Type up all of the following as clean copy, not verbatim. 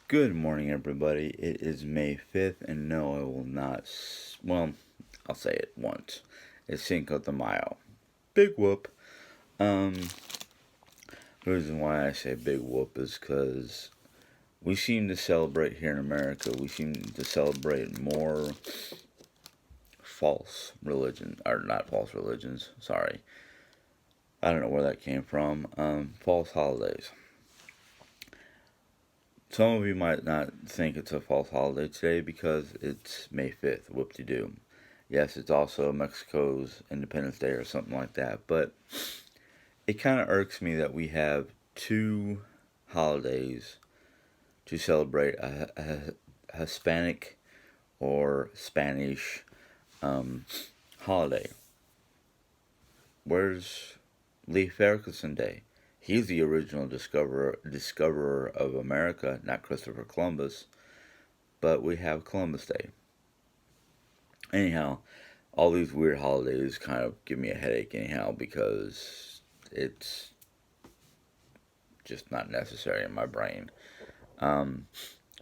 Good morning, everybody. It is May 5th, and no, I will not. Well, I'll say it once. It's Cinco de Mayo. Big whoop. Um, the reason why I say big whoop is because we seem to celebrate here in America, we seem to celebrate more false religion, or not false religions, sorry. I don't know where that came from. False holidays. Some of you might not think it's a false holiday today because it's May 5th. Whoop de doo. Yes, it's also Mexico's Independence Day or something like that. But it kind of irks me that we have two holidays to celebrate a Hispanic or Spanish holiday. Where's Lee Ferguson Day? He's the original discoverer of America, not Christopher Columbus, but we have Columbus Day. Anyhow, all these weird holidays kind of give me a headache anyhow because it's just not necessary in my brain. Um,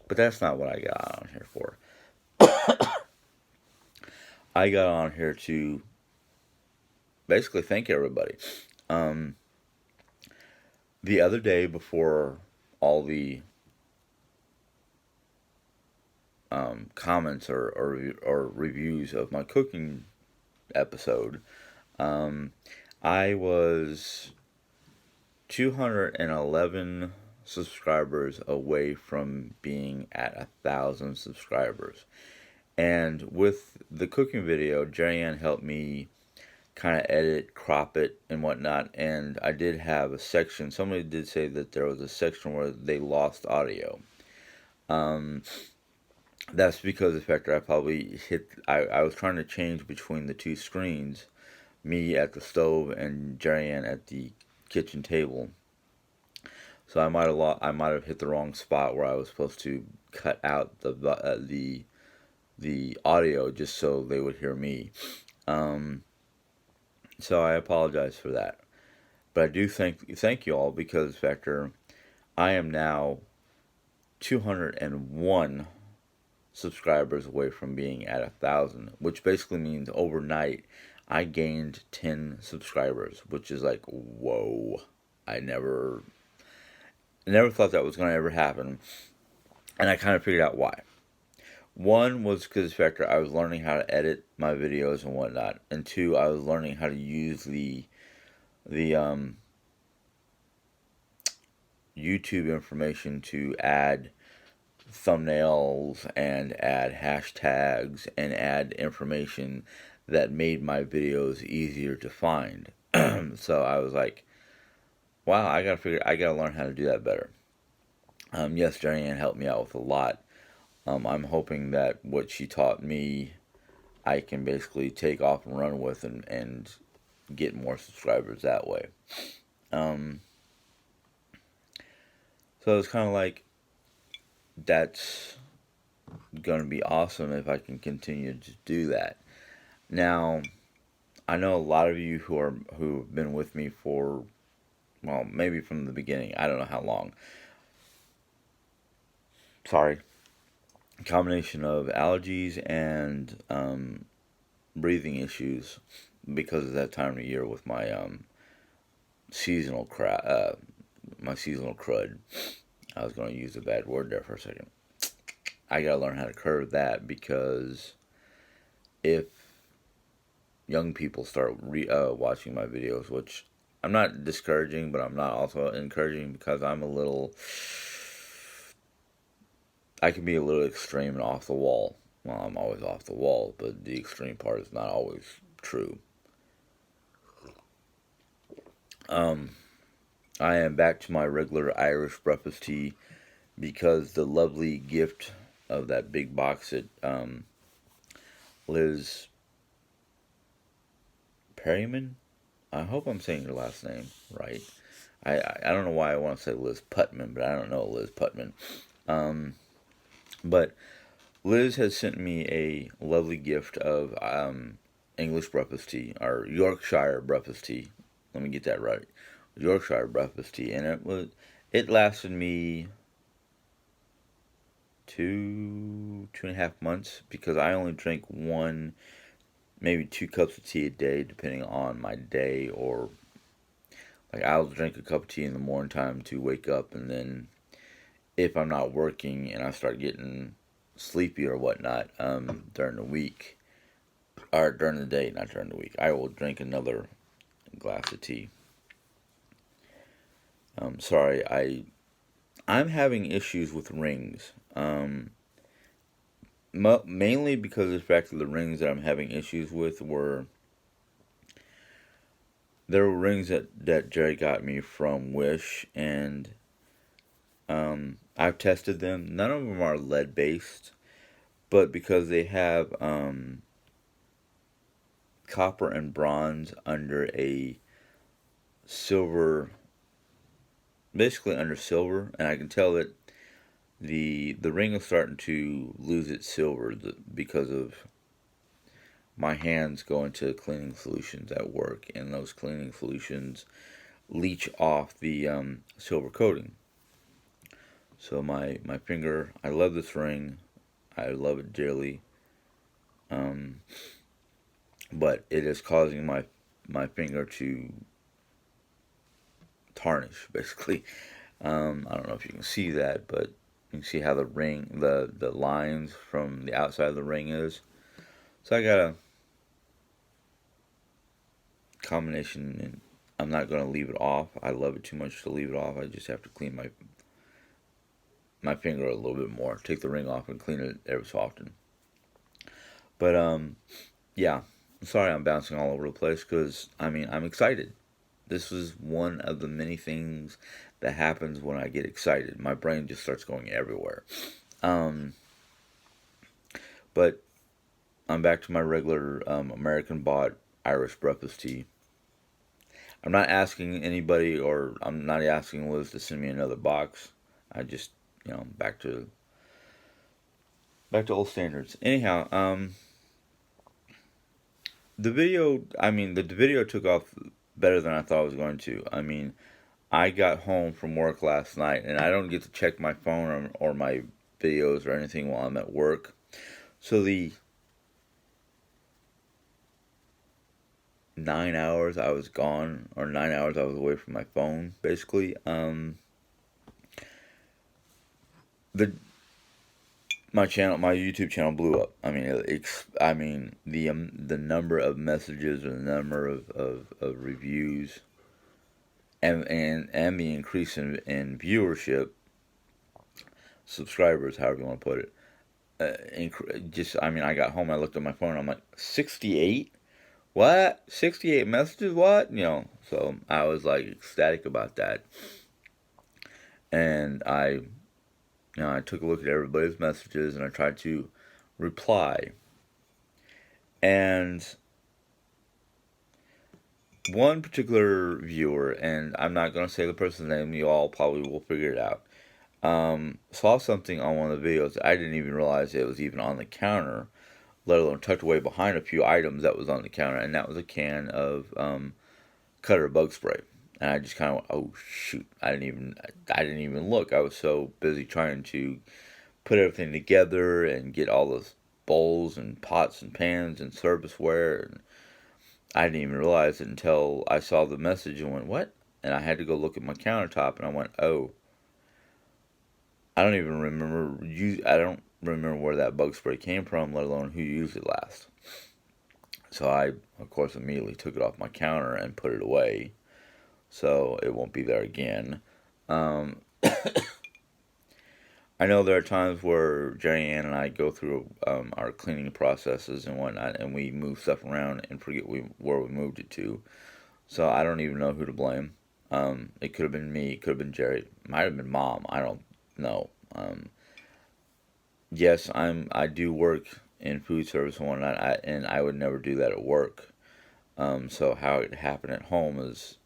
but that's not what I got on here for. I got on here to basically thank everybody. Um, the other day, before all the comments or reviews of my cooking episode, um, I was 211 subscribers away from being at 1,000 subscribers. And with the cooking video, Jarianne helped me kind of edit, crop it, and whatnot. And I did have a section. Somebody did say that there was a section where they lost audio. Um, that's because of the fact that I probably hit. I was trying to change between the two screens, me at the stove and Jarianne at the kitchen table. So I might have hit the wrong spot where I was supposed to cut out the audio just so they would hear me. Um, so I apologize for that. But I do thank you all because factor I am now 201 subscribers away from being at 1,000, which basically means overnight I gained 10 subscribers, which is like whoa. I never thought that was going to ever happen, and I kind of figured out why. One was because factor I was learning how to edit my videos and whatnot, and two, I was learning how to use the YouTube information to add thumbnails and add hashtags and add information that made my videos easier to find. So I was like, wow, I gotta learn how to do that better. Yes, Jarianne helped me out with a lot. I'm hoping that what she taught me, I can basically take off and run with and get more subscribers that way. Um, so it's kind of like that's going to be awesome if I can continue to do that. Now, I know a lot of you who've been with me for well, maybe from the beginning. I don't know how long. Sorry, combination of allergies and breathing issues because of that time of year with my seasonal my seasonal crud. I was going to use a bad word there for a second. I gotta learn how to curb that because if young people start watching my videos, which I'm not discouraging, but I'm not also encouraging because I'm a little. I can be a little extreme and off the wall. Well, I'm always off the wall, but the extreme part is not always true. Um, I am back to my regular Irish breakfast tea because the lovely gift of that big box that Liz Perryman. I hope I'm saying your last name right. I don't know why I want to say Liz Putman, but I don't know Liz Putman. Um, but Liz has sent me a lovely gift of English breakfast tea, or Yorkshire breakfast tea. Let me get that right. Yorkshire breakfast tea, and it lasted me two and a half months, because I only drink one, maybe 2 cups of tea a day, depending on my day. Or like, I'll drink a cup of tea in the morning time to wake up, and then if I'm not working and I start getting sleepy or whatnot, during the week, or during the day, not during the week, I will drink another glass of tea. Sorry, I'm having issues with rings. Mainly because the fact that the rings that I'm having issues with were, there were rings that Jerry got me from Wish, and I've tested them. None of them are lead based, but because they have copper and bronze under a silver, basically under silver, and I can tell that the ring is starting to lose its silver because of my hands go into cleaning solutions at work, and those cleaning solutions leach off the silver coating. So my finger, I love this ring, I love it dearly, um, but it is causing my finger to tarnish, basically. I don't know if you can see that, but you can see how the ring, the lines from the outside of the ring is. So I got a combination, and I'm not going to leave it off. I love it too much to leave it off. I just have to clean my finger a little bit more. Take the ring off and clean it every so often. But yeah. I'm sorry I'm bouncing all over the place, because I'm excited. This is one of the many things that happens when I get excited. My brain just starts going everywhere. Um, but I'm back to my regular American bought Irish breakfast tea. I'm not asking anybody, or I'm not asking Liz to send me another box. I just, back to old standards. Anyhow, the video took off better than I thought it was going to. I got home from work last night, and I don't get to check my phone or my videos or anything while I'm at work. So the 9 hours I was gone, or 9 hours I was away from my phone, basically, the my YouTube channel blew up. The number of messages, or the number of reviews, and the increase in viewership, subscribers, however you want to put it. I got home, I looked at my phone, I'm like, 68? What? 68 messages? What? So I was like ecstatic about that. And I took a look at everybody's messages, and I tried to reply. And one particular viewer, and I'm not going to say the person's name, you all probably will figure it out, saw something on one of the videos that I didn't even realize it was even on the counter, let alone tucked away behind a few items that was on the counter, and that was a can of Cutter bug spray. And I just kind of went, oh shoot, I didn't even look. I was so busy trying to put everything together and get all those bowls and pots and pans and serviceware, and I didn't even realize it until I saw the message and went, what? And I had to go look at my countertop, and I went, oh, I don't even remember. I don't remember where that bug spray came from, let alone who used it last. So I, of course, immediately took it off my counter and put it away, so it won't be there again. Um, I know there are times where Jerry Ann and I go through our cleaning processes and whatnot, and we move stuff around and forget where we moved it to. So I don't even know who to blame. It could have been me. It could have been Jerry. It might have been Mom. I don't know. Yes, I do work in food service and whatnot, and I would never do that at work. So how it happened at home is,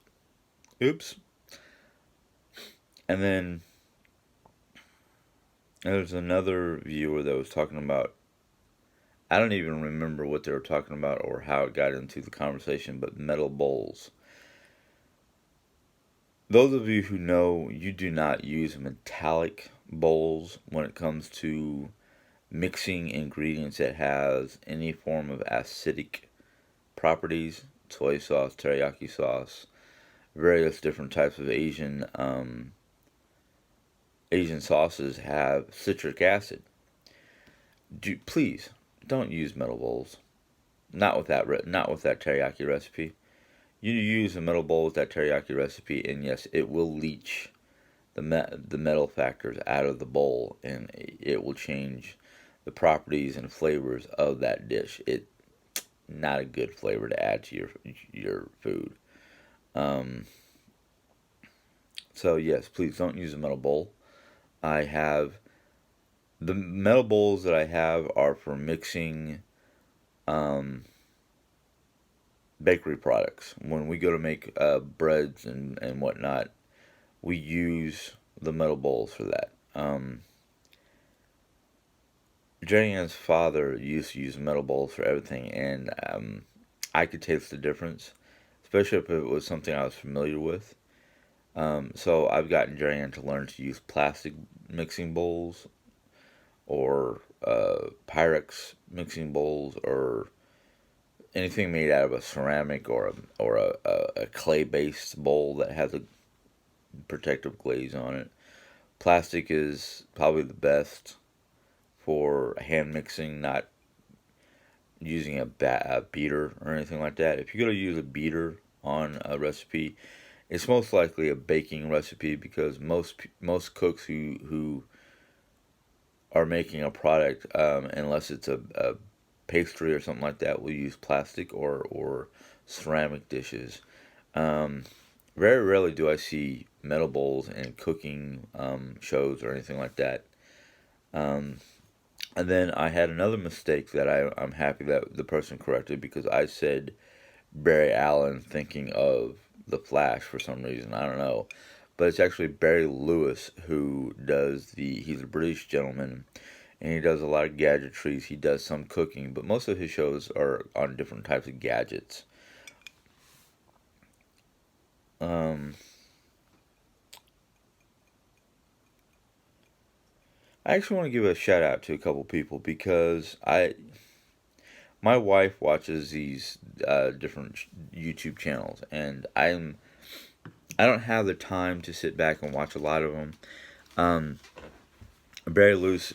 oops. And then there's another viewer that was talking about, I don't even remember what they were talking about or how it got into the conversation, but metal bowls. those of you who know, you do not use metallic bowls when it comes to mixing ingredients that has any form of acidic properties. Soy sauce, teriyaki sauce, various different types of Asian sauces have citric acid. Please don't use metal bowls. Not with that teriyaki recipe. You use a metal bowl with that teriyaki recipe, and yes, it will leach the metal factors out of the bowl, and it will change the properties and flavors of that dish. It not a good flavor to add to your food. Um, so yes, please don't use a metal bowl. I have the metal bowls that I have are for mixing um, bakery products. When we go to make breads and whatnot, we use the metal bowls for that. Jenny Ann's father used to use metal bowls for everything, and I could taste the difference, especially if it was something I was familiar with. So I've gotten Jenny Ann to learn to use plastic mixing bowls or Pyrex mixing bowls or anything made out of a ceramic or a clay based bowl that has a protective glaze on it. Plastic is probably the best for hand mixing, not using a beater or anything like that. If you're going to use a beater on a recipe, it's most likely a baking recipe because most cooks who are making a product, unless it's a pastry or something like that, will use plastic or ceramic dishes. Um, Very rarely do I see metal bowls in cooking shows or anything like that. Um, and then I had another mistake that I'm happy that the person corrected because I said Barry Allen thinking of The Flash for some reason. I don't know. But it's actually Barry Lewis who he's a British gentleman and he does a lot of gadgetries. He does some cooking, but most of his shows are on different types of gadgets. Um, I actually want to give a shout out to a couple people because my wife watches these different YouTube channels, and I don't have the time to sit back and watch a lot of them. Um, Barry Lewis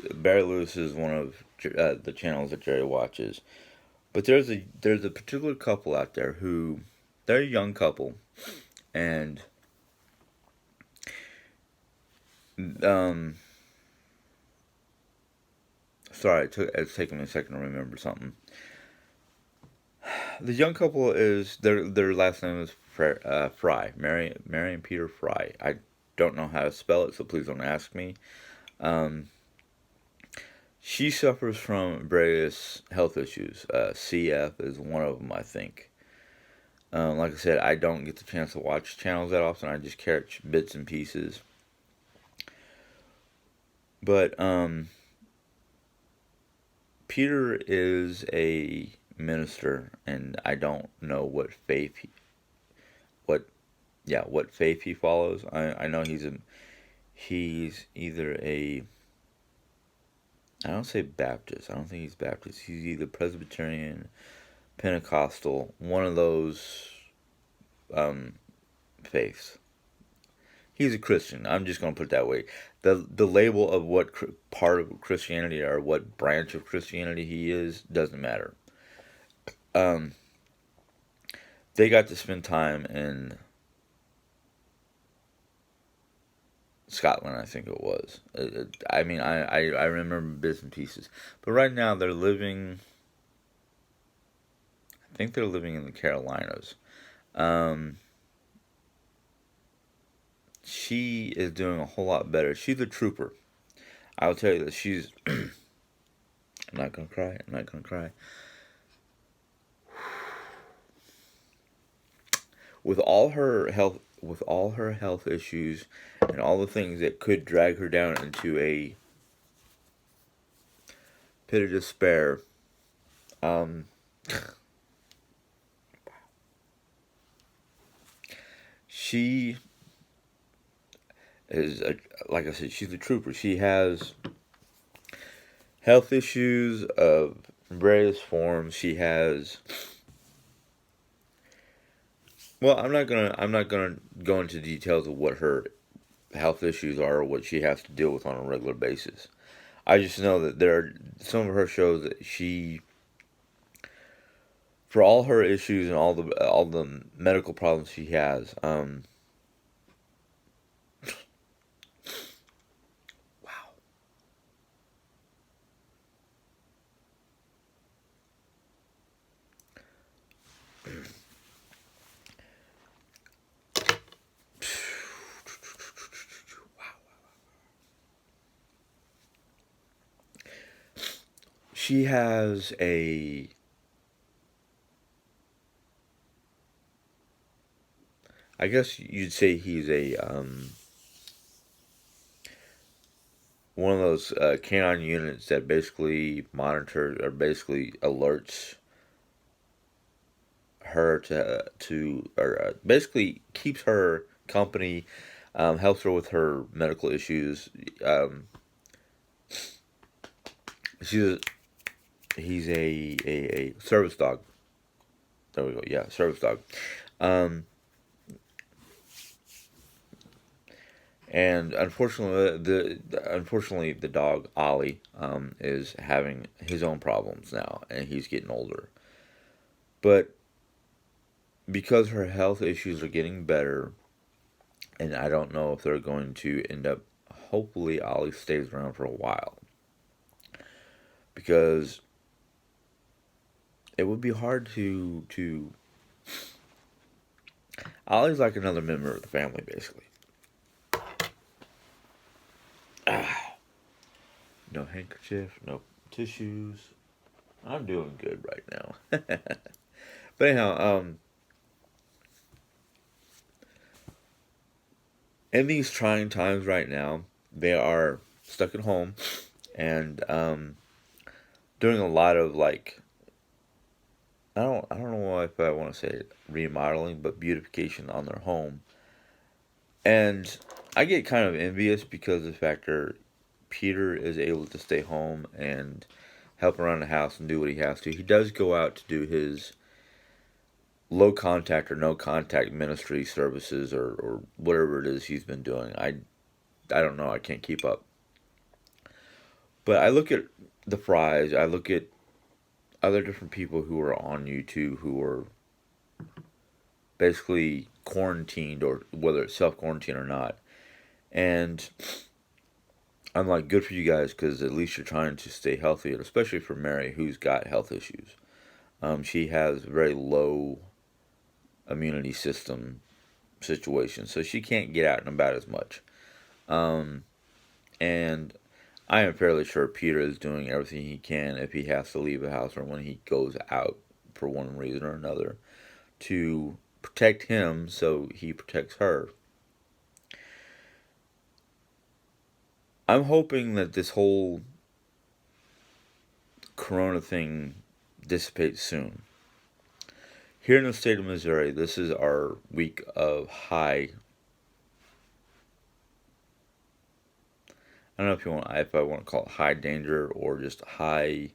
is one of the channels that Jerry watches, but there's a particular couple out there who they're a young couple, and um, sorry, it's taking me a second to remember something. The young couple is their last name is Fry, Mary and Peter Fry. I don't know how to spell it, so please don't ask me. Um, she suffers from various health issues. CF is one of them, I think. Like I said, I don't get the chance to watch channels that often. I just catch bits and pieces. But Peter is a minister, and I don't know what what faith he follows. I know he's either a I don't say Baptist. I don't think he's Baptist. He's either Presbyterian, Pentecostal, one of those um, faiths. He's a Christian. I'm just going to put it that way. The label of what part of Christianity or what branch of Christianity he is doesn't matter. Um, they got to spend time in Scotland, I think it was. I mean, I remember bits and pieces. But right now they're living, I think they're living in the Carolinas. Um, she is doing a whole lot better. She's a trooper. I'll tell you that she's. I'm not gonna cry. I'm not gonna cry. With all her health issues, and all the things that could drag her down into a pit of despair. Um, she is like I said, she's a trooper. She has health issues of various forms. She has, well, I'm not gonna go into details of what her health issues are or what she has to deal with on a regular basis. I just know that there are some of her shows that she, for all her issues and all the medical problems she has, wow, she has a, I guess you'd say he's a one of those canine units that basically monitors or basically alerts her to or basically keeps her company, helps her with her medical issues. She's he's a service dog. There we go. Yeah, service dog. Um, and unfortunately the dog Ollie is having his own problems now, and he's getting older. But because her health issues are getting better, and I don't know if they're going to end up. Hopefully, Ollie stays around for a while because it would be hard to. Ollie's like another member of the family, basically. Ah, no handkerchief, no tissues. I'm doing good right now. But anyhow, in these trying times right now, they are stuck at home and doing a lot of like I don't know if I want to say remodeling, but beautification on their home. And I get kind of envious because of the fact that Peter is able to stay home and help around the house and do what he has to. He does go out to do his low contact or no contact ministry services or whatever it is he's been doing. I don't know. I can't keep up. But I look at the fries. I look at other different people who are on YouTube who are basically quarantined or whether it's self quarantine or not. And I'm like, good for you guys because at least you're trying to stay healthy, especially for Mary who's got health issues. She has very low immunity system situation, so she can't get out and about as much. Um, and I am fairly sure Peter is doing everything he can if he has to leave the house or when he goes out for one reason or another to protect him so he protects her. I'm hoping that this whole corona thing dissipates soon. Here in the state of Missouri, this is our week of high. I don't know if I want to call it high danger or just high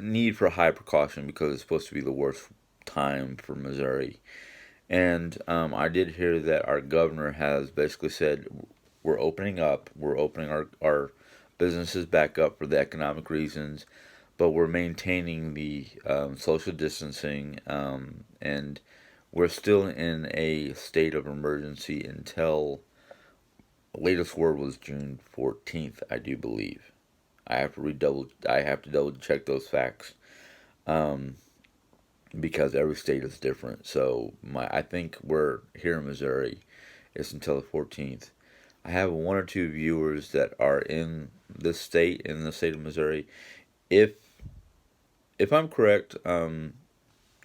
need for high precaution because it's supposed to be the worst time for Missouri. And I did hear that our governor has basically said we're opening up, we're opening our businesses back up for the economic reasons, but we're maintaining the social distancing, and we're still in a state of emergency until latest word was June 14th, I do believe. I have to double check those facts. Um, because every state is different. So I think we're here in Missouri. It's until the 14th. I have one or two viewers that are in in the state of Missouri. If if I'm correct, you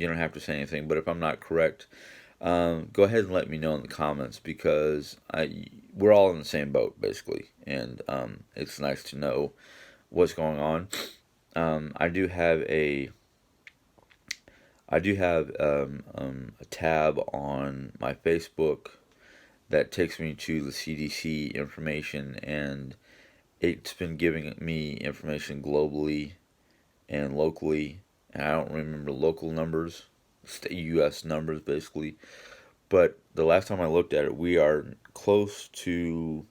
don't have to say anything. But if I'm not correct, go ahead and let me know in the comments because we're all in the same boat basically, and it's nice to know what's going on. I do have a tab on my Facebook that takes me to the CDC information, and it's been giving me information globally and locally. And I don't remember local numbers, U.S. numbers basically. But the last time I looked at it, we are close to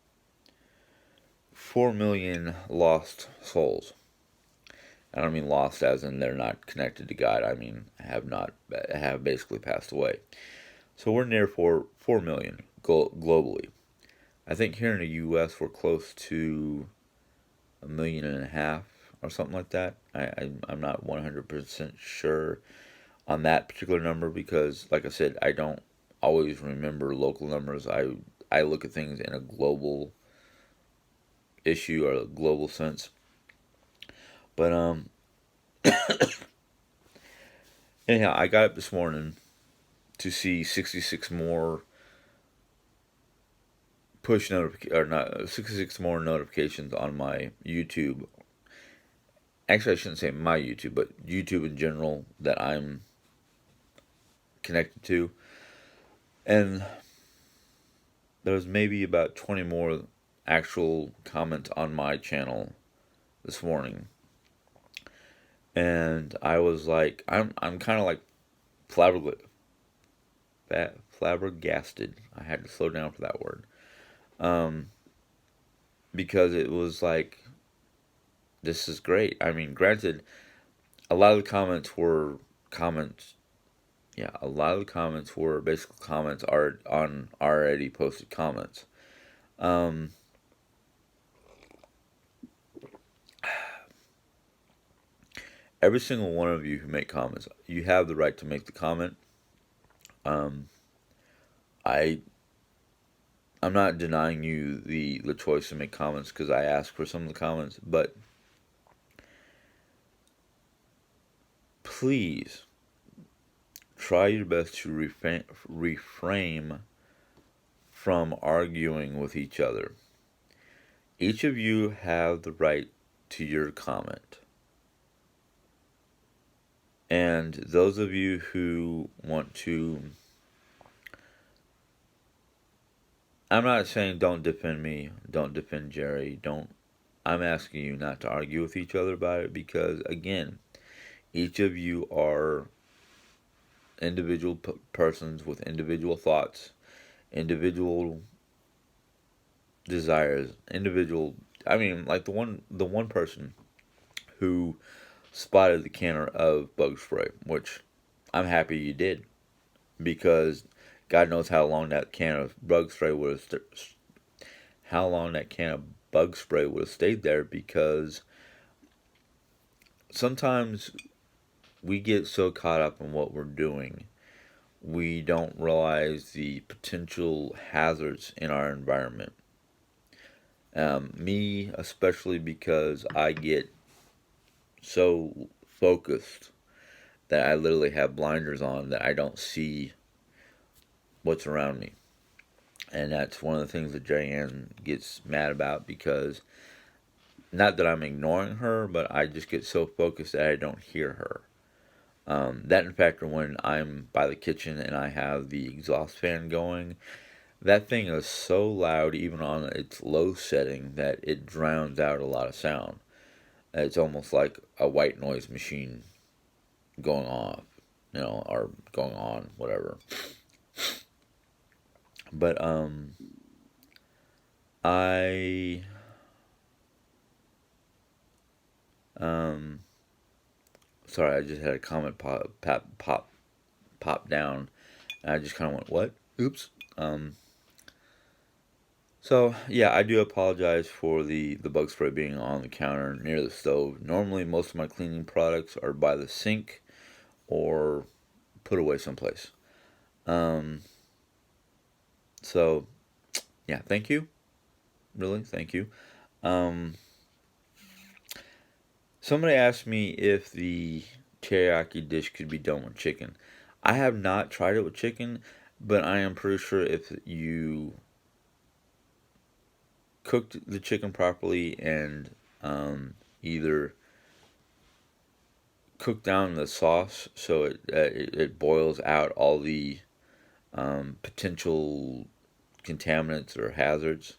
4 million lost souls. I don't mean lost as in they're not connected to God. I mean have basically passed away. So we're near 4 million globally. I think here in the U.S. we're close to 1.5 million or something like that. I'm not 100% sure on that particular number because, like I said, I don't always remember local numbers. I look at things in a global issue or a global sense. But anyhow, I got up this morning to see 66 more push notifications, or not 66 more notifications on my YouTube. Actually, I shouldn't say my YouTube, but YouTube in general that I'm connected to. And there's maybe about 20 more actual comments on my channel this morning. And I was like, I'm kind of like flabbergasted. I had to slow down for that word. Because it was like, this is great. I mean, granted, a lot of the comments were comments. Yeah, a lot of the comments were basically comments are on already posted comments. Every single one of you who make comments, you have the right to make the comment. I I'm not denying you the choice to make comments because I asked for some of the comments, but please try your best to reframe from arguing with each other. Each of you have the right to your comment. And those of you who want to, I'm not saying don't defend me, don't defend Jerry, I'm asking you not to argue with each other about it because, again, each of you are individual persons with individual thoughts, individual desires, I mean, like the one person who spotted the can of bug spray, which I'm happy you did because God knows how long that can of bug spray would have stayed there because sometimes we get so caught up in what we're doing we don't realize the potential hazards in our environment. Me especially because I get so focused that I literally have blinders on that I don't see what's around me. And that's one of the things that Diane gets mad about because not that I'm ignoring her, but I just get so focused that I don't hear her. That in fact, when I'm by the kitchen and I have the exhaust fan going, that thing is so loud, even on its low setting, that it drowns out a lot of sound. It's almost like a white noise machine going off, or going on, whatever. But I sorry, I just had a comment pop down, and I just kind of went, "What? Oops." So yeah, I do apologize for the bug spray being on the counter near the stove. Normally, most of my cleaning products are by the sink or put away someplace. So yeah, thank you. Really, thank you. Somebody asked me if the teriyaki dish could be done with chicken. I have not tried it with chicken, but I am pretty sure if you cooked the chicken properly and either cook down the sauce so it boils out all the potential contaminants or hazards.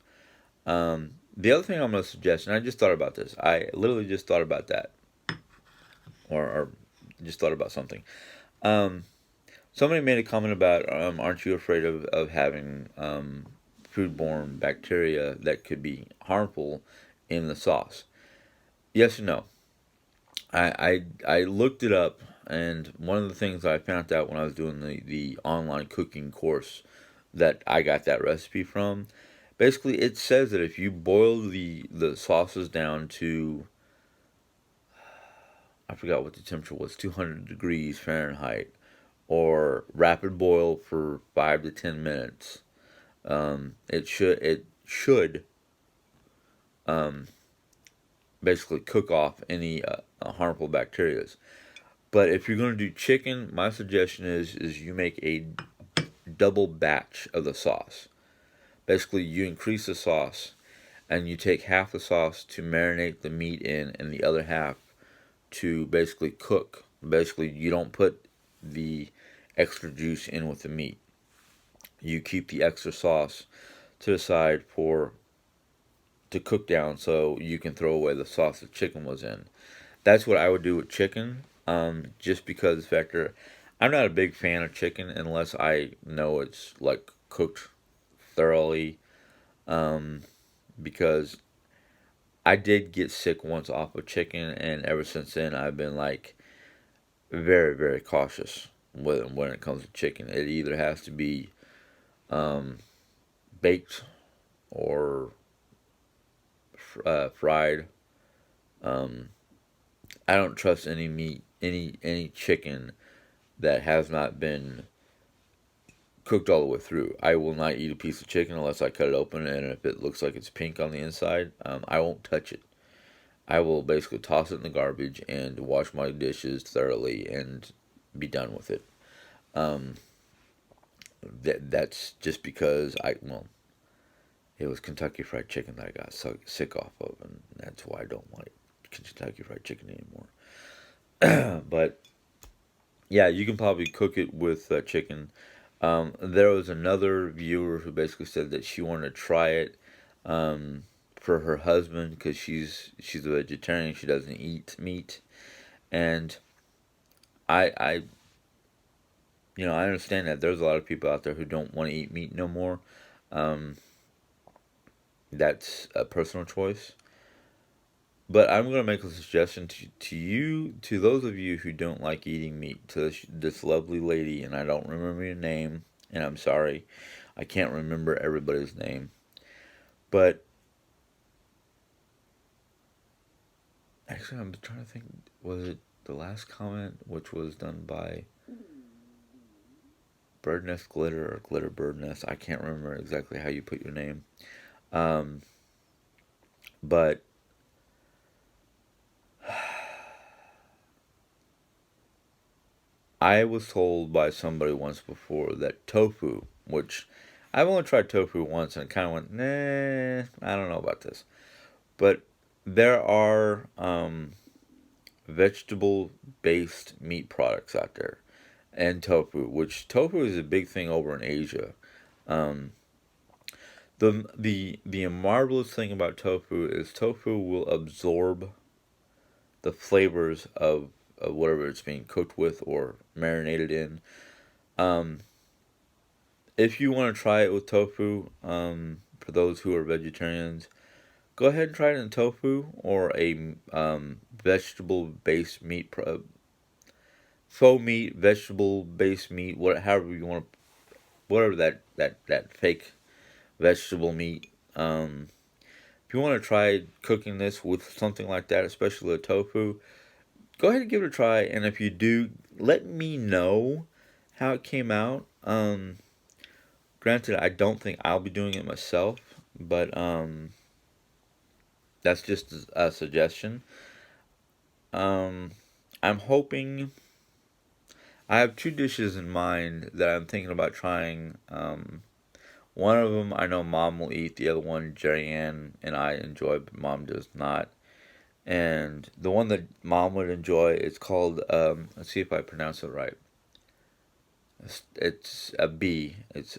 The other thing I'm going to suggest, and I just thought about this. I literally just thought about that, or just thought about something. Um, Somebody made a comment about, aren't you afraid of having foodborne bacteria that could be harmful in the sauce? Yes and no. I looked it up, and one of the things I found out when I was doing the online cooking course that I got that recipe from, basically it says that if you boil the sauces down to, I forgot what the temperature was, 200 degrees Fahrenheit, or rapid boil for 5 to 10 minutes, it should um, basically cook off any harmful bacteria. But if you're going to do chicken, my suggestion is you make a double batch of the sauce. Basically, you increase the sauce, and you take half the sauce to marinate the meat in, and the other half to basically cook. Basically, you don't put the extra juice in with the meat. You keep the extra sauce to the side to cook down, so you can throw away the sauce the chicken was in. That's what I would do with chicken. Just because the factor, I'm not a big fan of chicken unless I know it's like cooked thoroughly. Um, because I did get sick once off of chicken, and ever since then I've been like very, very cautious when it comes to chicken. It either has to be um, baked or fried. Um, I don't trust any meat, any chicken that has not been cooked all the way through. I will not eat a piece of chicken unless I cut it open, and if it looks like it's pink on the inside, I won't touch it. I will basically toss it in the garbage and wash my dishes thoroughly and be done with it. Um, that's just because it was Kentucky Fried Chicken that I got so sick off of, and that's why I don't like Kentucky Fried Chicken anymore. But yeah, you can probably cook it with chicken. There was another viewer who basically said that she wanted to try it for her husband because she's a vegetarian. She doesn't eat meat, and I I understand that there's a lot of people out there who don't want to eat meat no more. Um, that's a personal choice. But I'm going to make a suggestion to those of you who don't like eating meat, to this lovely lady, and I don't remember your name, and I'm sorry, I can't remember everybody's name. But actually, I'm trying to think, was it the last comment, which was done by Bird Nest Glitter or Glitter Bird Nest? I can't remember exactly how you put your name. Um, but I was told by somebody once before that tofu, which I've only tried tofu once and kind of went, nah, I don't know about this. But there are vegetable based meat products out there, and tofu, which tofu is a big thing over in Asia. Um, the marvelous thing about tofu is tofu will absorb the flavors of whatever it's being cooked with or marinated in. Um, if you want to try it with tofu, for those who are vegetarians, go ahead and try it in tofu or a vegetable based meat, faux meat, vegetable based meat, however you want to, whatever that fake vegetable meat. If you want to try cooking this with something like that, especially a tofu, go ahead and give it a try. And if you do, let me know how it came out. Granted, I don't think I'll be doing it myself, but that's just a suggestion. Um, I'm hoping. I have two dishes in mind that I'm thinking about trying. One of them I know Mom will eat. The other one Jerry Ann and I enjoy, but Mom does not. And the one that Mom would enjoy is called. Let's see if I pronounce it right. It's a B. It's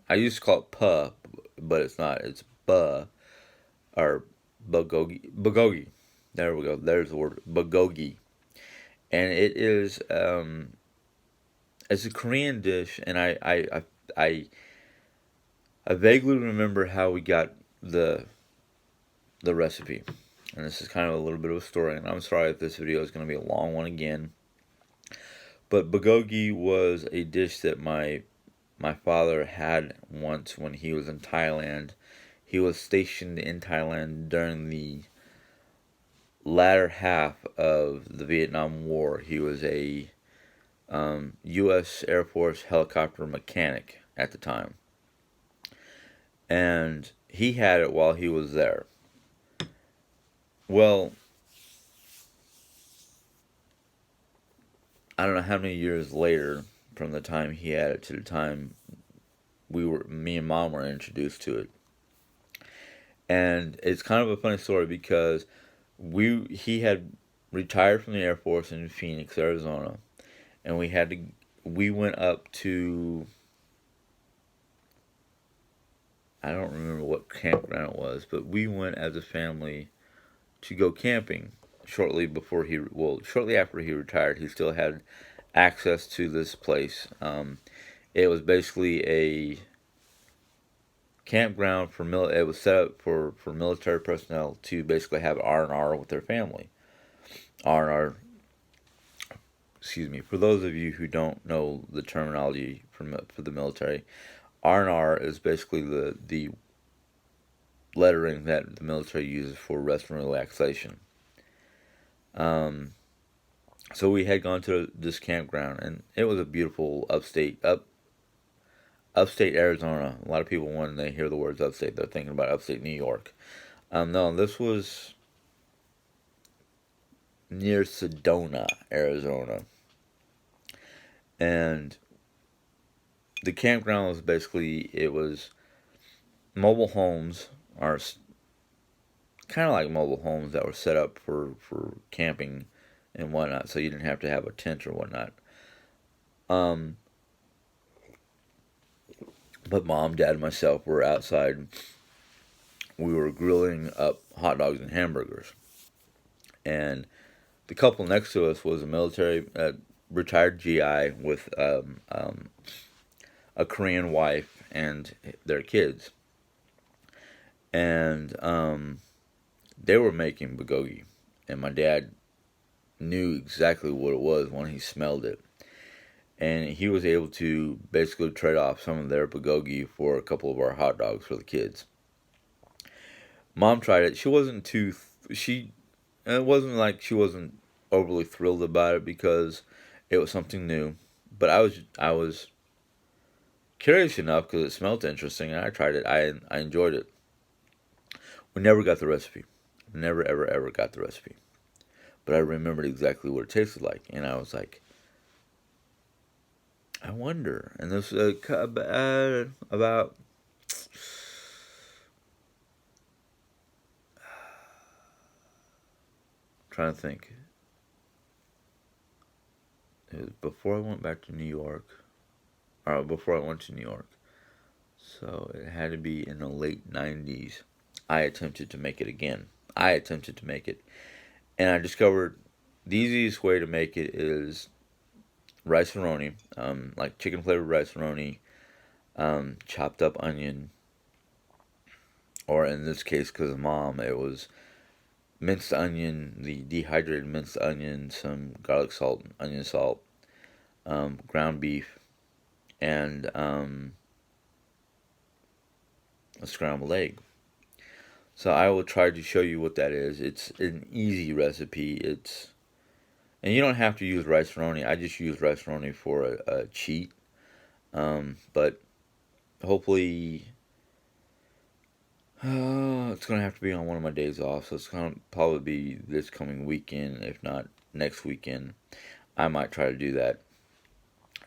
I used to call it puh, but it's not. It's or bulgogi. There we go. There's the word bulgogi, and it is it's a Korean dish, and I I vaguely remember how we got the the recipe, and this is kind of a little bit of a story. And I'm sorry if this video is going to be a long one again, but bulgogi was a dish that my father had once when he was in Thailand. He was stationed in Thailand during the latter half of the Vietnam War. He was a U.S. Air Force helicopter mechanic at the time. And he had it while he was there. Well, I don't know how many years later from the time he had it to the time me and mom were introduced to it. And it's kind of a funny story because he had retired from the Air Force in Phoenix, Arizona, and we went up to, I don't remember what campground it was, but we went as a family to go camping shortly after he retired. He still had access to this place. It was basically a campground it was set up for military personnel to basically have R&R with their family. R&R, excuse me, for those of you who don't know the terminology for the military, R&R is basically the lettering that the military uses for rest and relaxation. So we had gone to this campground, and it was a beautiful upstate Arizona. A lot of people, when they hear the words upstate, they're thinking about upstate New York. No, this was near Sedona, Arizona, and the campground was basically, it was mobile homes, are kind of like mobile homes that were set up for camping and whatnot, so you didn't have to have a tent or whatnot. But mom, dad, and myself were outside. We were grilling up hot dogs and hamburgers, and the couple next to us was a retired GI with a Korean wife and their kids, and they were making bulgogi, and my dad knew exactly what it was when he smelled it, and he was able to basically trade off some of their bulgogi for a couple of our hot dogs for the kids. Mom tried it. She wasn't too. It wasn't like she wasn't overly thrilled about it because it was something new. But I was curious enough because it smelled interesting, and I tried it. I enjoyed it. We never got the recipe. Never ever ever got the recipe. But I remembered exactly what it tasted like, and I was like, I wonder. And this was about trying to think. It was before I went back to New York, or before I went to New York. So it had to be in the late 90s. I attempted to make it again. I attempted to make it. And I discovered the easiest way to make it is rice roni, like chicken flavored rice roni, chopped up onion, or in this case, because of mom, it was minced onion, the dehydrated minced onion, some garlic salt, onion salt, ground beef, and a scrambled egg. So I will try to show you what that is. It's an easy recipe. And you don't have to use rice roni. I just use rice roni for a cheat. But hopefully, it's gonna have to be on one of my days off. So it's gonna probably be this coming weekend, if not next weekend. I might try to do that.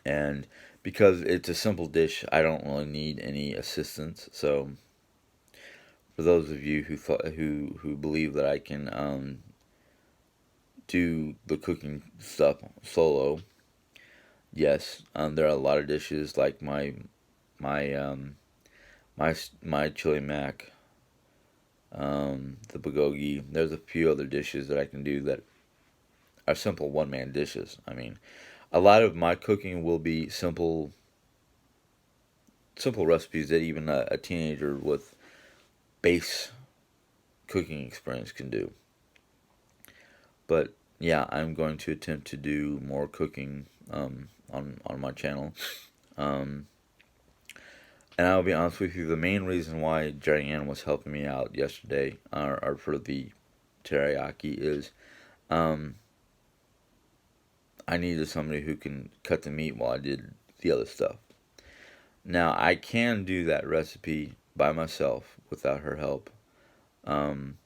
And because it's a simple dish, I don't really need any assistance. So for those of you who believe that I can do the cooking stuff solo, yes, there are a lot of dishes like my my chili mac, the bulgogi. There's a few other dishes that I can do that are simple one-man dishes. I mean, a lot of my cooking will be simple recipes that even a teenager with base cooking experience can do. But yeah, I'm going to attempt to do more cooking on my channel. Um, and I'll be honest with you, the main reason why Jerry Ann was helping me out yesterday, or for the teriyaki, is um, I needed somebody who can cut the meat while I did the other stuff. Now, I can do that recipe by myself without her help. Um,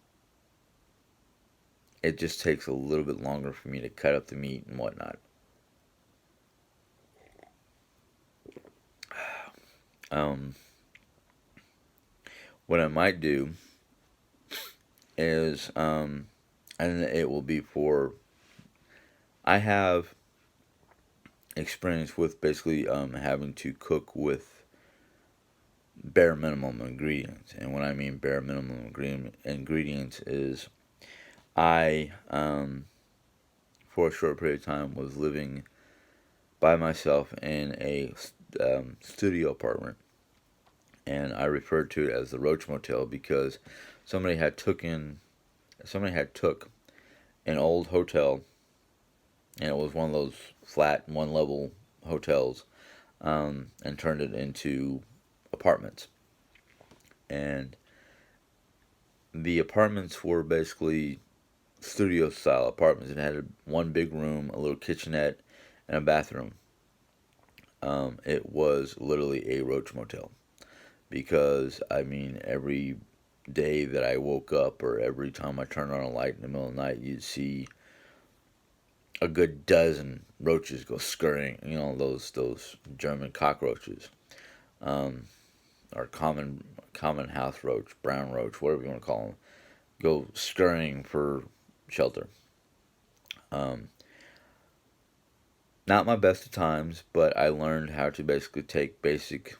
it just takes a little bit longer for me to cut up the meat and whatnot. Um, what I might do is, and it will be for, I have experience with basically having to cook with bare minimum ingredients. And what I mean bare minimum ingredients is I, for a short period of time, was living by myself in a studio apartment. And I referred to it as the Roach Motel because somebody had took an old hotel, and it was one of those flat one level hotels, and turned it into apartments. And the apartments were basically studio style apartments. It had one big room, a little kitchenette, and a bathroom. It was literally a Roach Motel because I mean every day that I woke up or every time I turned on a light in the middle of the night, you'd see a good dozen roaches go scurrying. You know, those German cockroaches, um, or common house roach, brown roach, whatever you want to call them, go scurrying for shelter. Um, Not my best of times, but I learned how to basically take basic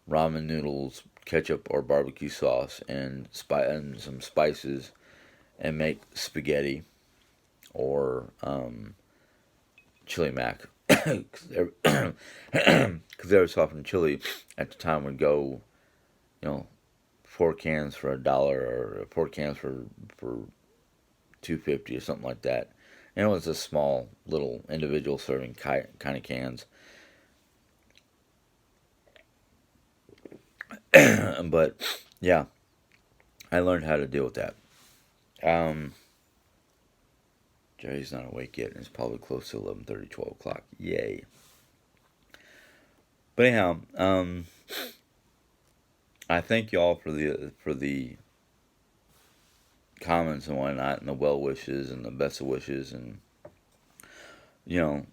ramen noodles, ketchup or barbecue sauce, and some spices, and make spaghetti or chili mac. Because every so often chili at the time would go, you know, 4 cans for $1 or 4 cans for $2.50 or something like that. And it was a small little individual serving kind of cans. But yeah, I learned how to deal with that. Um, Jerry's not awake yet, and it's probably close to 11:30, 12 o'clock. Yay! But anyhow, I thank y'all for the comments and whatnot, and the well wishes and the best of wishes, and you know,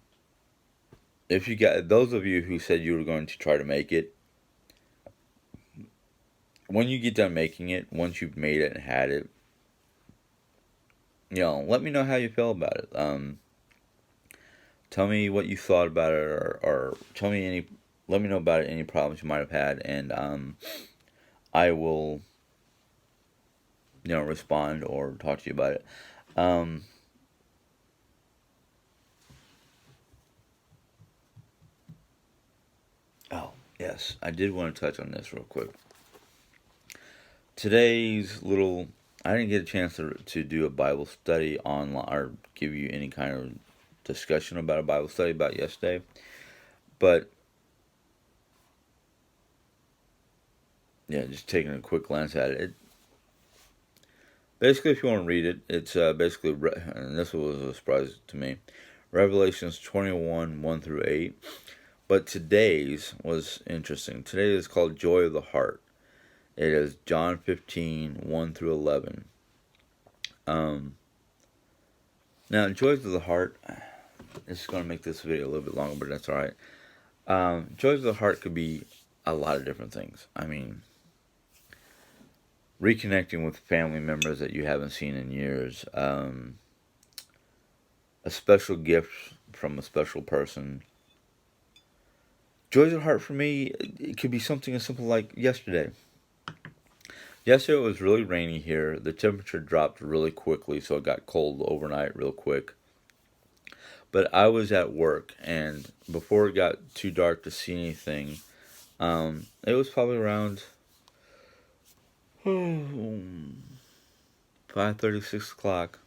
if you got those of you who said you were going to try to make it, when you get done making it, once you've made it and had it, you know, let me know how you feel about it. Tell me what you thought about it, or let me know about it, any problems you might have had, and I will, you know, respond or talk to you about it. Um, oh, yes, I did want to touch on this real quick. Today's little, I didn't get a chance to do a Bible study online or give you any kind of discussion about a Bible study about yesterday, but yeah, just taking a quick glance at it. Basically, if you want to read it, it's basically, and this was a surprise to me, Revelations 21, 1 through 8. But today's was interesting. Today is called Joy of the Heart. It is John 15, 1 through 11. Now, Joys of the Heart, this is going to make this video a little bit longer, but that's alright. Joys of the Heart could be a lot of different things. I mean, reconnecting with family members that you haven't seen in years, a special gift from a special person, Joys of heart for me, it could be something as simple like yesterday. Yesterday it was really rainy here. The temperature dropped really quickly, so it got cold overnight real quick. But I was at work, and before it got too dark to see anything, it was probably around 5:30, 6 o'clock.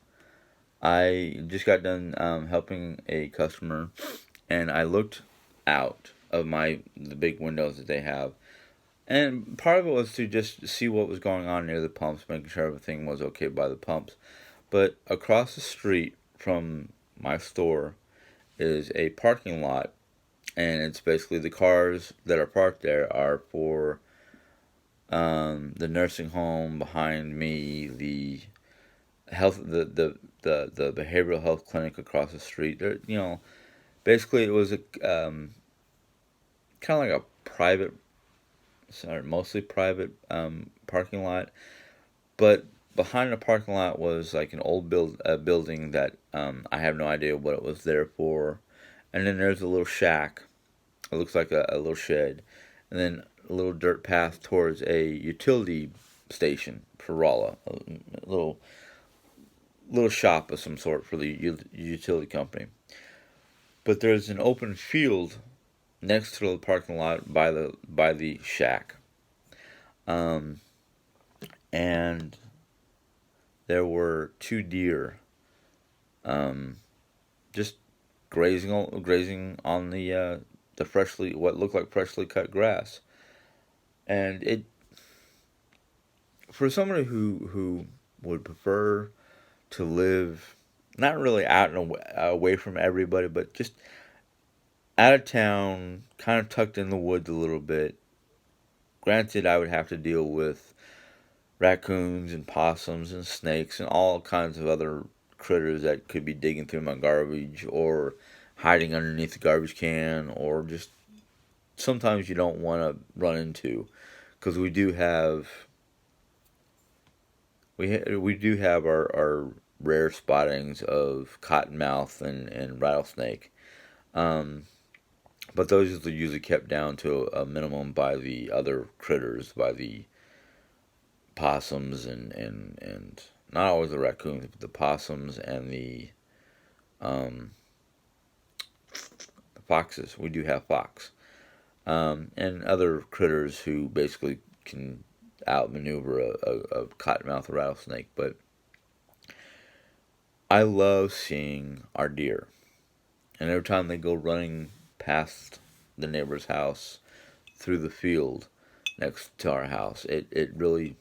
I just got done helping a customer, and I looked out of the big windows that they have, and part of it was to just see what was going on near the pumps, making sure everything was okay by the pumps. But across the street from my store is a parking lot, and it's basically the cars that are parked there are for the nursing home behind me, the health, the behavioral health clinic across the street. There, basically it was a kind of like a private, sorry, mostly private parking lot, but behind the parking lot was like an old building that I have no idea what it was there for. And then there's a little shack. It looks like a little shed. And then a little dirt path towards a utility station for Rolla. A little shop of some sort for the utility company. But there's an open field next to the parking lot by the shack. Um, and there were two deer just grazing on the freshly what looked like freshly cut grass, and it for somebody who would prefer to live not really out and away from everybody, but just out of town, kind of tucked in the woods a little bit. Granted, I would have to deal with raccoons and possums and snakes and all kinds of other critters that could be digging through my garbage or hiding underneath the garbage can, or just sometimes you don't want to run into, because we do have our rare spottings of cottonmouth and rattlesnake, um, but those are usually kept down to a minimum by the other critters, by the possums and not always the raccoons, but the possums and um, the foxes. We do have fox, and other critters who basically can outmaneuver a cottonmouth rattlesnake. But I love seeing our deer, and every time they go running past the neighbor's house through the field next to our house, it really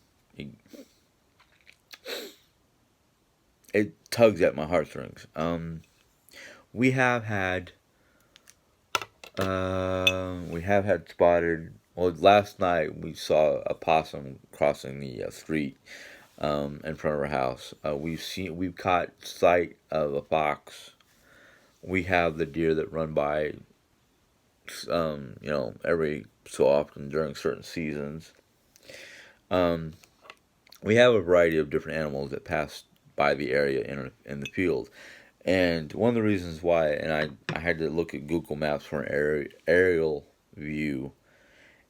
it tugs at my heartstrings. We have had spotted. Well, last night we saw a possum crossing the street in front of our house. We've caught sight of a fox. We have the deer that run by, every so often during certain seasons. Um, we have a variety of different animals that pass by the area in the field. And one of the reasons why, and I had to look at Google Maps for an aerial view,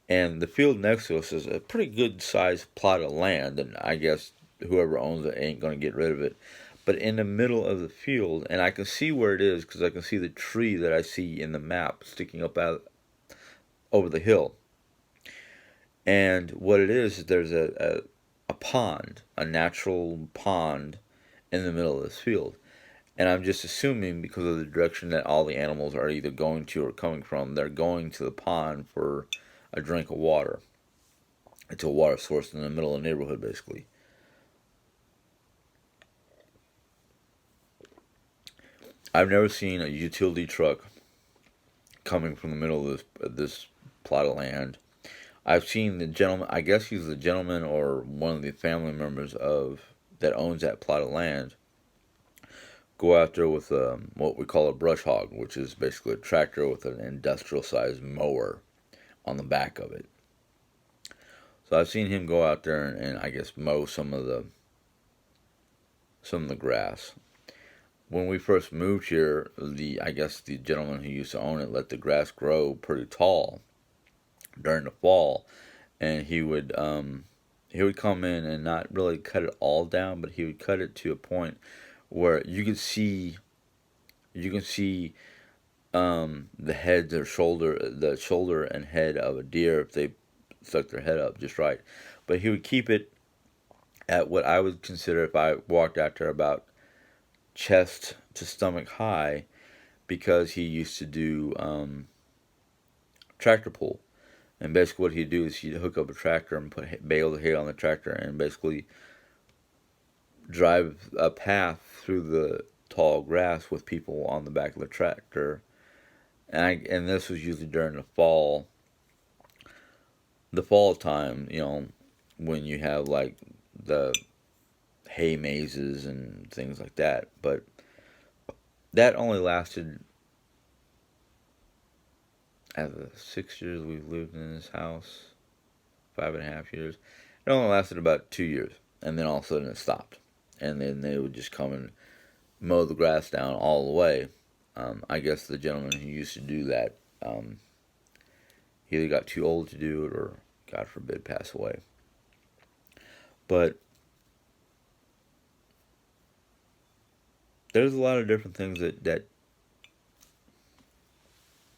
and the field next to us is a pretty good sized plot of land, and I guess whoever owns it ain't going to get rid of it. But in the middle of the field, and I can see where it is because I can see the tree that I see in the map sticking up out over the hill. And what it is there's a pond, a natural pond in the middle of this field. And I'm just assuming because of the direction that all the animals are either going to or coming from, they're going to the pond for a drink of water. It's a water source in the middle of the neighborhood, basically. I've never seen a utility truck coming from the middle of this plot of land. I've seen the gentleman, I guess he's the gentleman or one of the family members of that owns that plot of land, go out there with what we call a brush hog, which is basically a tractor with an industrial sized mower on the back of it. So I've seen him go out there and I guess mow some of the grass. when we first moved here, I guess the gentleman who used to own it let the grass grow pretty tall during the fall, and he would come in and not really cut it all down, but he would cut it to a point where you can see the head or shoulder, the shoulder and head of a deer if they stuck their head up just right. But he would keep it at what I would consider, if I walked out there, about chest to stomach high, because he used to do tractor pull. And basically, what he'd do is he'd hook up a tractor and put bale of hay on the tractor and basically drive a path through the tall grass with people on the back of the tractor. And this was usually during the fall time, when you have like the hay mazes and things like that. But that only lasted, out of the 6 years we've lived in this house, 5.5 years, it only lasted about 2 years. And then all of a sudden it stopped. And then they would just come and mow the grass down all the way. I guess the gentleman who used to do that he either got too old to do it or, God forbid, pass away. But there's a lot of different things that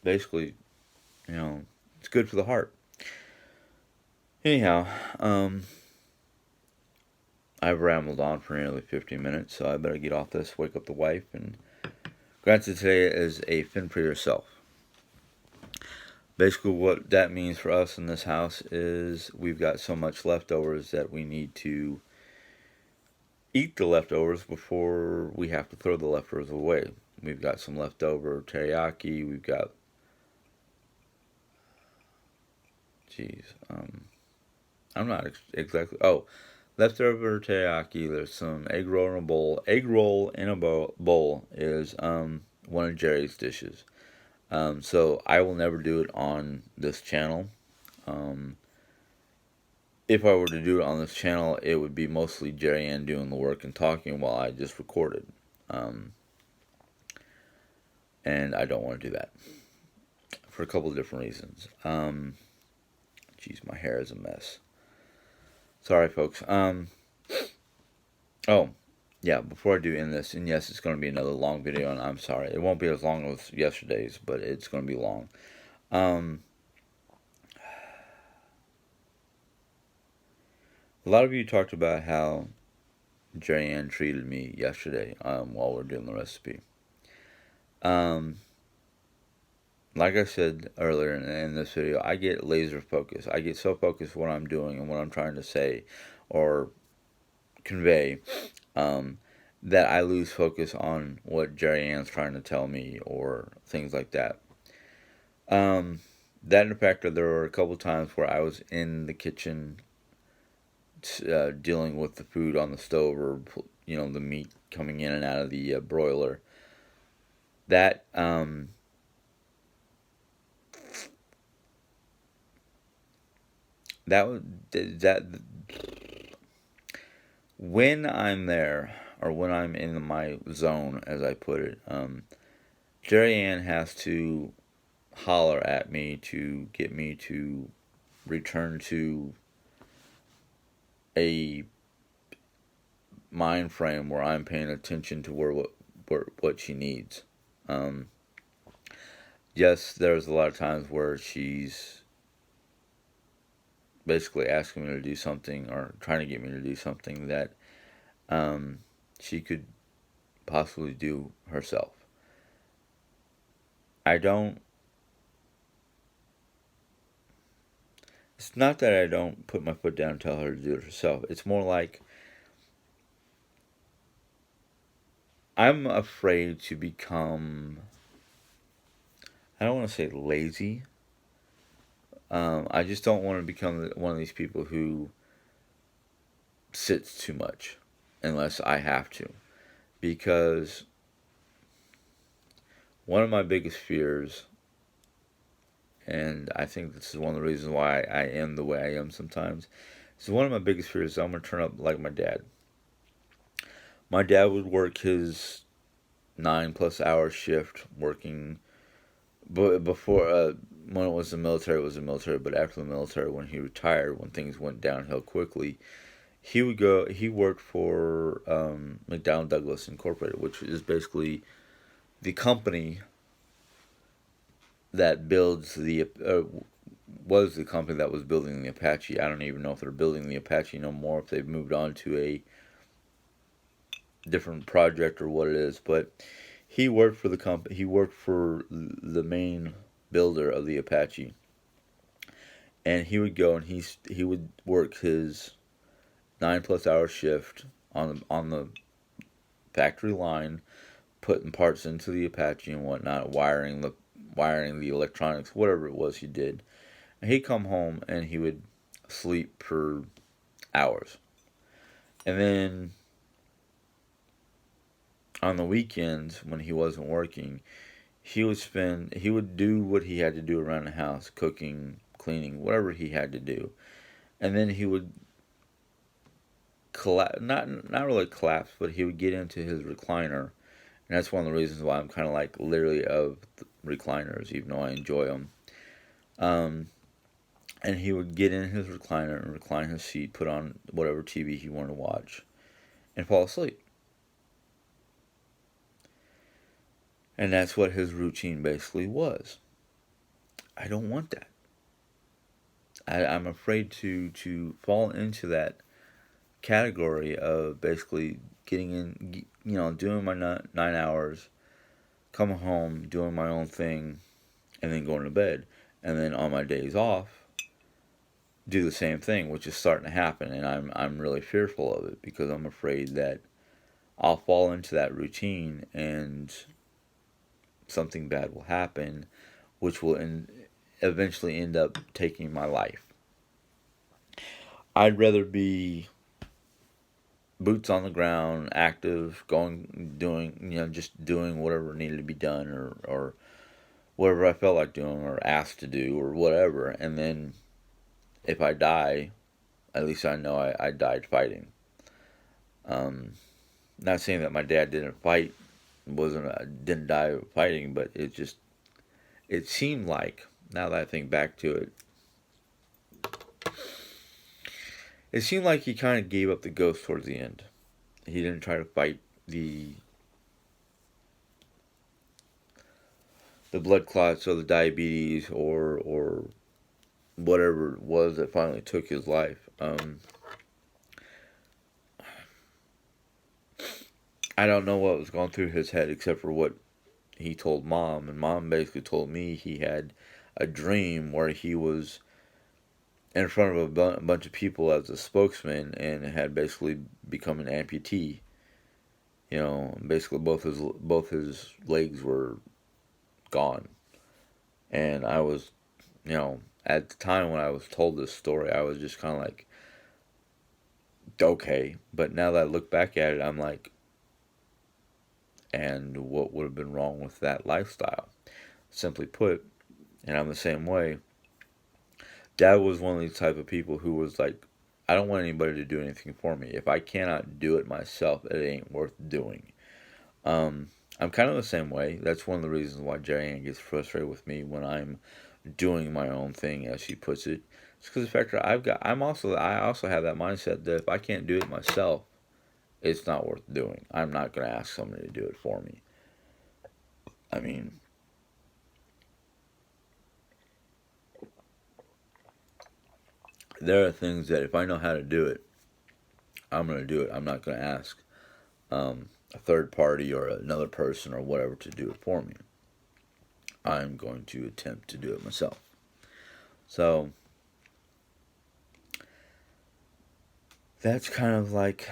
basically, it's good for the heart. Anyhow, I've rambled on for nearly 50 minutes, so I better get off this, wake up the wife, and granted today is a fend for yourself. Basically, what that means for us in this house is we've got so much leftovers that we need to eat the leftovers before we have to throw the leftovers away. We've got some leftover teriyaki. We've got, I'm not exactly. Oh, leftover teriyaki. There's some egg roll in a bowl. Egg roll in a bowl is one of Jerry's dishes. So I will never do it on this channel. If I were to do it on this channel, it would be mostly Jerry Ann doing the work and talking while I just recorded. And I don't want to do that for a couple of different reasons. Geez, my hair is a mess. Sorry, folks. Oh, yeah, before I do end this, and yes, it's going to be another long video, and I'm sorry. It won't be as long as yesterday's, but it's going to be long. A lot of you talked about how Jerry Ann treated me yesterday while we're doing the recipe. Like I said earlier in this video, I get laser focused. I get so focused what I'm doing and what I'm trying to say or convey that I lose focus on what Jerry Ann's trying to tell me or things like that. That in fact, there were a couple times where I was in the kitchen dealing with the food on the stove, or the meat coming in and out of the broiler. That when I'm there, or when I'm in my zone, as I put it, Jerry Ann has to holler at me to get me to return to a mind frame where I'm paying attention to what she needs. Yes, there's a lot of times where she's basically asking me to do something or trying to get me to do something that she could possibly do herself. It's not that I don't put my foot down and tell her to do it herself. It's more like I'm afraid to become, I don't want to say lazy. I just don't want to become one of these people who sits too much unless I have to. Because one of my biggest fears, and I think this is one of the reasons why I am the way I am sometimes, is one of my biggest fears is I'm going to turn up like my dad. My dad would work his 9+ hour shift working. But before, when it was the military. But after the military, when he retired, when things went downhill quickly, he would go. He worked for McDonnell Douglas Incorporated, which is basically the company that builds the was the company that was building the Apache. I don't even know if they're building the Apache no more, if they've moved on to a different project or what it is. But he worked for the company. He worked for the main builder of the Apache, and he would go and he would work his 9+ hour shift on the factory line, putting parts into the Apache and whatnot, wiring the electronics, whatever it was he did. And he'd come home and he would sleep for hours. And then on the weekends when he wasn't working, he would do what he had to do around the house, cooking, cleaning, whatever he had to do. And then he would collapse, not really collapse, but he would get into his recliner. And that's one of the reasons why I'm kind of like literally of recliners, even though I enjoy them. Um, and he would get in his recliner and recline his seat, put on whatever TV he wanted to watch, and fall asleep. And that's what his routine basically was. I don't want that. I'm afraid to fall into that category of basically getting in, doing my 9 hours, coming home, doing my own thing, and then going to bed. And then on my days off, do the same thing, which is starting to happen. And I'm really fearful of it because I'm afraid that I'll fall into that routine and something bad will happen, which will eventually end up taking my life. I'd rather be boots on the ground, active, doing, just doing whatever needed to be done, or whatever I felt like doing or asked to do or whatever. And then if I die, at least I know I died fighting. Not saying that my dad didn't fight, didn't die fighting, but it seemed like, now that I think back to it, it seemed like he kind of gave up the ghost towards the end. He didn't try to fight the blood clots or the diabetes or whatever it was that finally took his life. I don't know what was going through his head except for what he told Mom, and Mom basically told me he had a dream where he was in front of a bunch of people as a spokesman and had basically become an amputee. Basically both his legs were gone, and I was, at the time when I was told this story, I was just kind of like, okay. But now that I look back at it, I'm like, and what would have been wrong with that lifestyle? Simply put, and I'm the same way. Dad was one of these type of people who was like, I don't want anybody to do anything for me. If I cannot do it myself, it ain't worth doing. I'm kind of the same way. That's one of the reasons why Jarianne gets frustrated with me when I'm doing my own thing, as she puts it. It's because the fact that I also have that mindset that if I can't do it myself, it's not worth doing. I'm not going to ask somebody to do it for me. I mean, there are things that if I know how to do it, I'm going to do it. I'm not going to ask a third party or another person or whatever to do it for me. I'm going to attempt to do it myself. So that's kind of like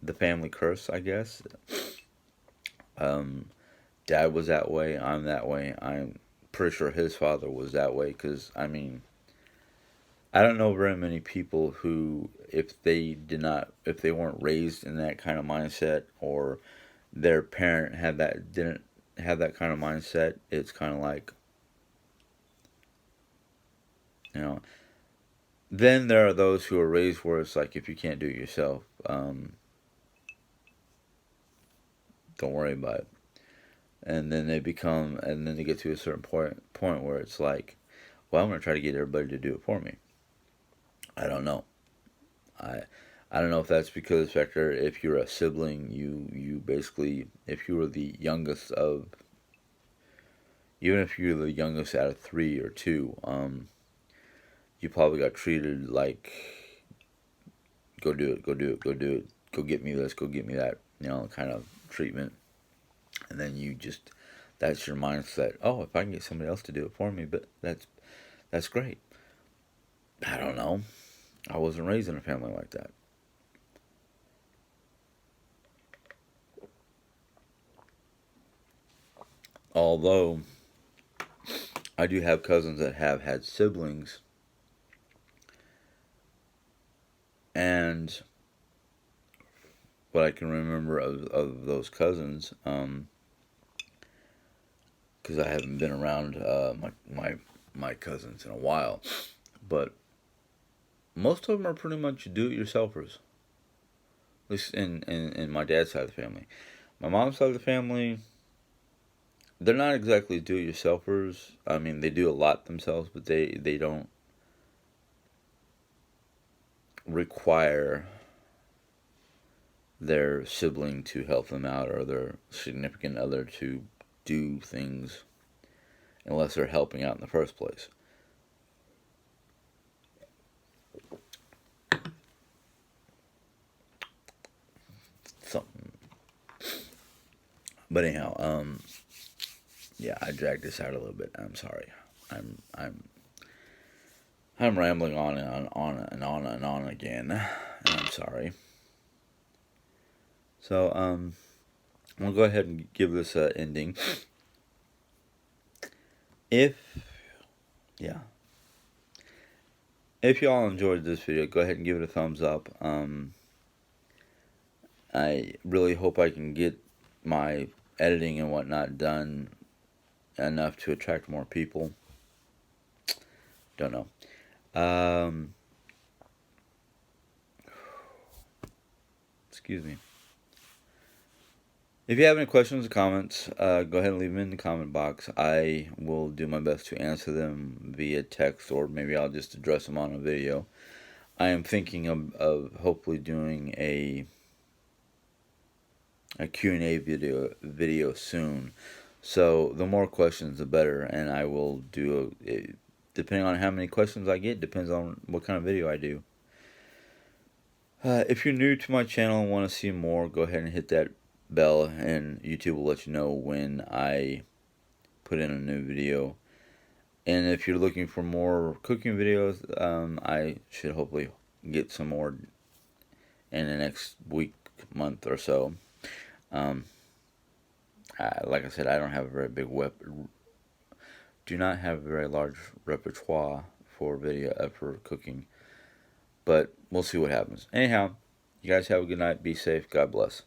the family curse, I guess. Um, Dad was that way. I'm that way. I'm pretty sure his father was that way. Because I mean, I don't know very many people who, if they weren't raised in that kind of mindset, or their parent didn't have that kind of mindset. It's kind of like, you know. Then there are those who are raised where it's like, if you can't do it yourself, Don't worry about it. And then they get to a certain point where it's like, well, I'm gonna try to get everybody to do it for me. I don't know. I I don't know if that's because factor if you're a sibling, you basically if you were the youngest of even if you're the youngest out of three or two, you probably got treated like go do it, go do it, go do it, go get me this, go get me that, kind of treatment. And then you just that's your mindset. Oh, if I can get somebody else to do it for me, but that's great. I don't know. I wasn't raised in a family like that. Although I do have cousins that have had siblings, and what I can remember of those cousins, because I haven't been around my cousins in a while, but most of them are pretty much do-it-yourselfers. At least in my dad's side of the family. My mom's side of the family, they're not exactly do-it-yourselfers. I mean, they do a lot themselves, but they don't require their sibling to help them out or their significant other to do things unless they're helping out in the first place. Something. But anyhow, yeah, I dragged this out a little bit. I'm sorry. I'm I'm I'm rambling on and on again, and I'm sorry. So I'm gonna go ahead and give this a ending. If yeah, if y'all enjoyed this video, go ahead and give it a thumbs up. I really hope I can get my editing and whatnot done enough to attract more people. Don't know. Excuse me. If you have any questions or comments, go ahead and leave them in the comment box. I will do my best to answer them via text, or maybe I'll just address them on a video. I am thinking of hopefully doing a Q&A video soon. So the more questions, the better, and I will do depending on how many questions I get, depends on what kind of video I do. If you're new to my channel and want to see more, go ahead and hit that bell, and YouTube will let you know when I put in a new video. And if you're looking for more cooking videos, I should hopefully get some more in the next week, month or so. Like I said, I don't have a very big do not have a very large repertoire for for cooking, but we'll see what happens. Anyhow, you guys have a good night. Be safe. God bless.